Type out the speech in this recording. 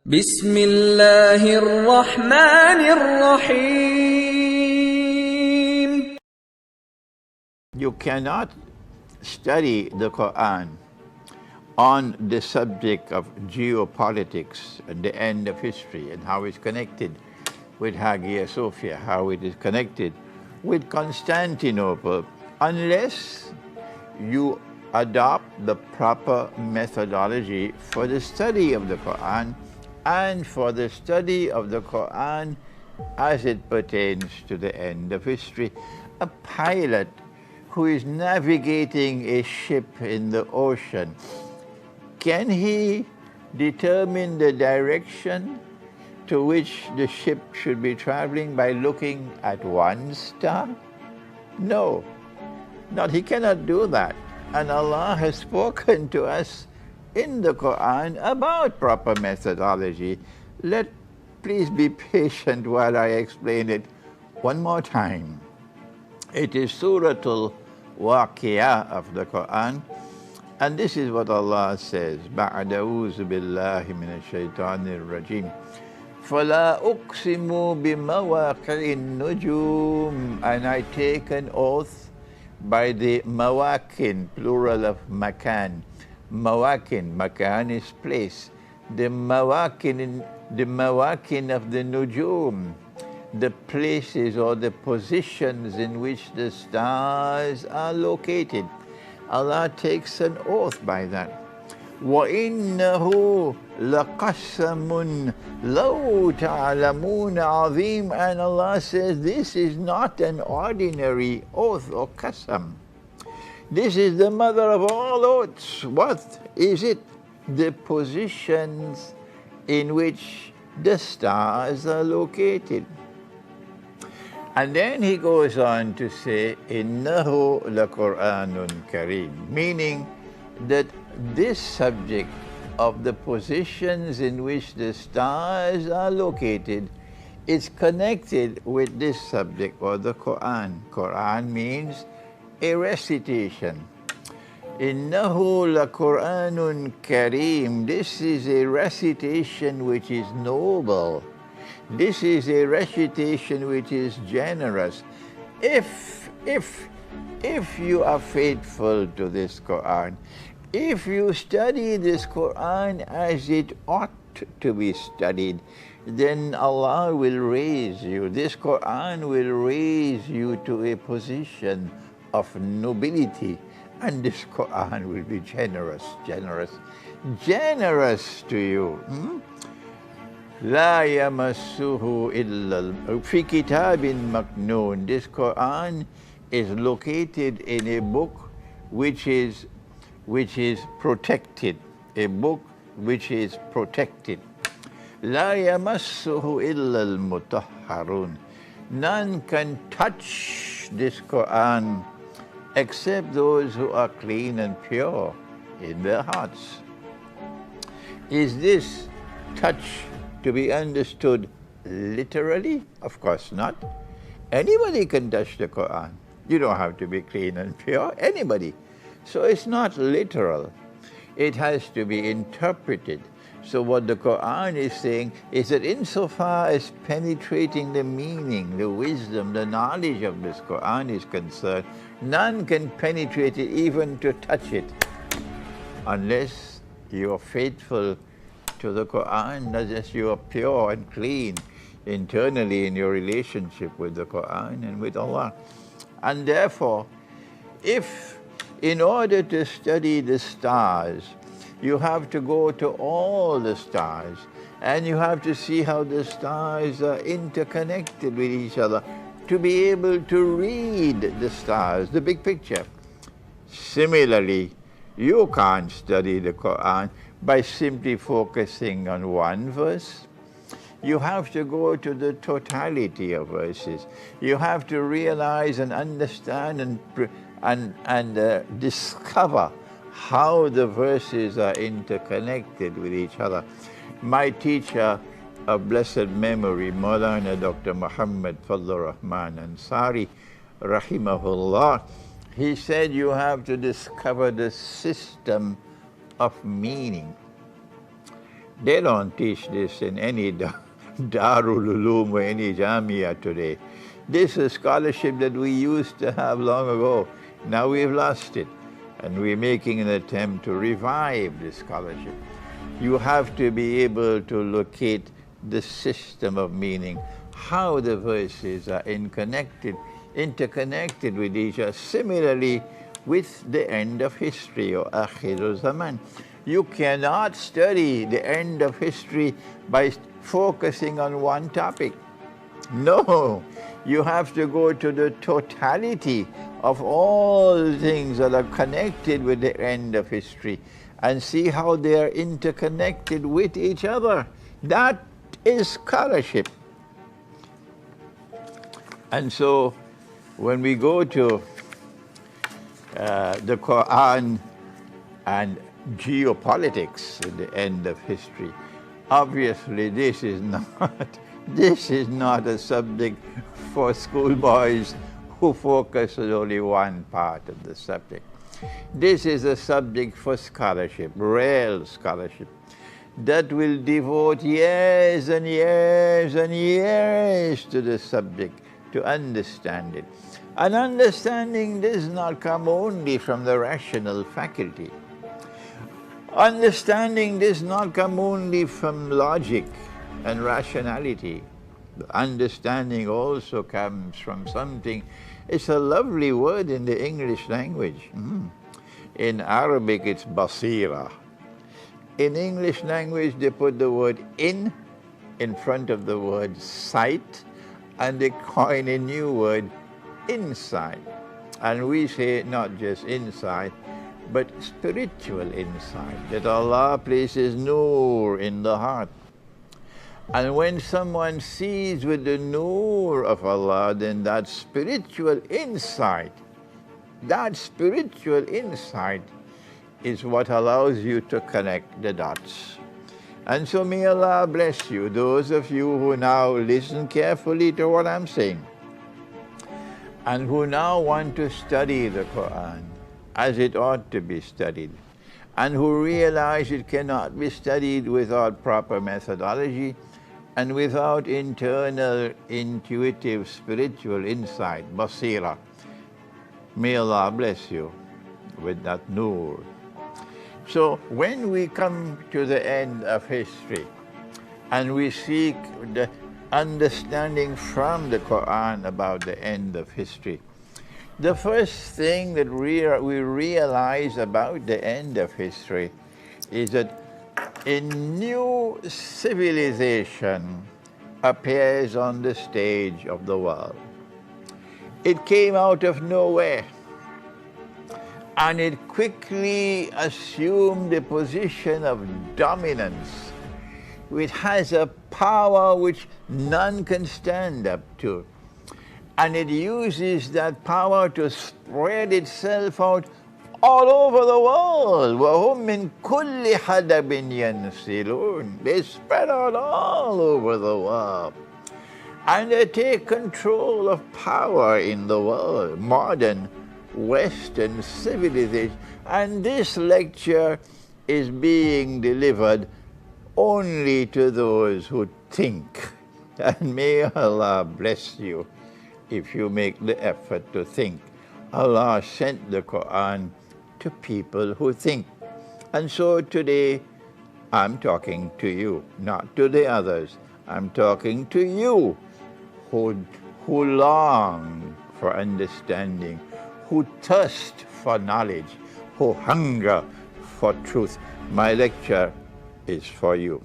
بسم الله الرحمن الرحيم. You cannot study the Qur'an on the subject of geopolitics and the end of history and how it's connected with Hagia Sophia, how it is connected with Constantinople, unless you adopt the proper methodology for the study of the Qur'an and for the study of the Qur'an as it pertains to the end of history. A pilot who is navigating a ship in the ocean, can he determine the direction to which the ship should be traveling by looking at one star? No, he cannot do that. And Allah has spoken to us in the Qur'an about proper methodology. Please be patient while I explain it one more time. It is Suratul Waqiyah of the Qur'an, and this is what Allah says: Ba'da a'udhu billahi minash shaitanir rajim. فَلَا أُقْسِمُ بِمَوَاقِعِ النُّجُومِ. And I take an oath by the mawakin, plural of makan. Mawakin, makan is place. The mawakin of the nujum, the places or the positions in which the stars are located. Allah takes an oath by that. وَإِنَّهُ لَقَسَّمٌ لَوْ تَعْلَمُونَ عَظِيمٌ. And Allah says this is not an ordinary oath or qasam. This is the mother of all oaths. What is it? The positions in which the stars are located. And then he goes on to say, إِنَّهُ لَقُرْآنٌ كَرِيمٌ, meaning that this subject of the positions in which the stars are located is connected with this subject, or the Qur'an. Qur'an means a recitation. Innahu la Qur'anun Kareem. This is a recitation which is noble. This is a recitation which is generous. If you are faithful to this Qur'an, if you study this Qur'an as it ought to be studied, then Allah will raise you. This Qur'an will raise you to a position of nobility, and this Qur'an will be generous to you. لا يمسه إلا في كتاب مكنون. This Qur'an is located in a book which is protected, a book which is protected. لا يمسه إلا المطهرون. None can touch this Qur'an except those who are clean and pure in their hearts. Is this touch to be understood literally? Of course not. Anybody can touch the Qur'an. You don't have to be clean and pure, anybody. So it's not literal. It has to be interpreted. So what the Qur'an is saying is that insofar as penetrating the meaning, the wisdom, the knowledge of this Qur'an is concerned, none can penetrate it even to touch it, unless you are faithful to the Qur'an, unless you are pure and clean internally in your relationship with the Qur'an and with Allah. And therefore, if in order to study the stars, you have to go to all the stars, and you have to see how the stars are interconnected with each other to be able to read the stars, the big picture. Similarly, you can't study the Qur'an by simply focusing on one verse. You have to go to the totality of verses. You have to realize and understand and discover how the verses are interconnected with each other. My teacher of blessed memory, Maulana Dr. Muhammad Fadlur Rahman Ansari, rahimahullah, he said you have to discover the system of meaning. They don't teach this in any Darul Uloom or any Jamia today. This is scholarship that we used to have long ago. Now we've lost it, and we're making an attempt to revive this scholarship. You have to be able to locate the system of meaning, how the verses are interconnected with each other. Similarly, with the end of history or Akhir Zaman. You cannot study the end of history by focusing on one topic. No, you have to go to the totality of all things that are connected with the end of history and see how they are interconnected with each other. That is scholarship. And so when we go to the Qur'an and geopolitics at the end of history, obviously this is not a subject for schoolboys who focus on only one part of the subject. This is a subject for scholarship, real scholarship, that will devote years and years and years to the subject to understand it. And understanding does not come only from the rational faculty. Understanding does not come only from logic and rationality. Understanding also comes from something. It's a lovely word in the English language. In Arabic, it's basira. In English language, they put the word in front of the word sight, and they coin a new word, insight. And we say not just insight, but spiritual insight, that Allah places nur in the heart. And when someone sees with the nur of Allah, then that spiritual insight is what allows you to connect the dots. And so may Allah bless you, those of you who now listen carefully to what I'm saying, and who now want to study the Qur'an as it ought to be studied, and who realize it cannot be studied without proper methodology and without internal, intuitive, spiritual insight, basira. May Allah bless you with that nur. So when we come to the end of history and we seek the understanding from the Qur'an about the end of history, the first thing that we realize about the end of history is that a new civilization appears on the stage of the world. It came out of nowhere, and it quickly assumed a position of dominance. It has a power which none can stand up to. And it uses that power to spread itself out all over the world. وَهُمْ مِنْ كُلِّ حَدَبٍ يَنْسِلُونَ. They spread out all over the world. And they take control of power in the world, modern Western civilization. And this lecture is being delivered only to those who think. And may Allah bless you if you make the effort to think. Allah sent the Qur'an to people who think. And so today, I'm talking to you, not to the others. I'm talking to you who long for understanding, who thirst for knowledge, who hunger for truth. My lecture is for you.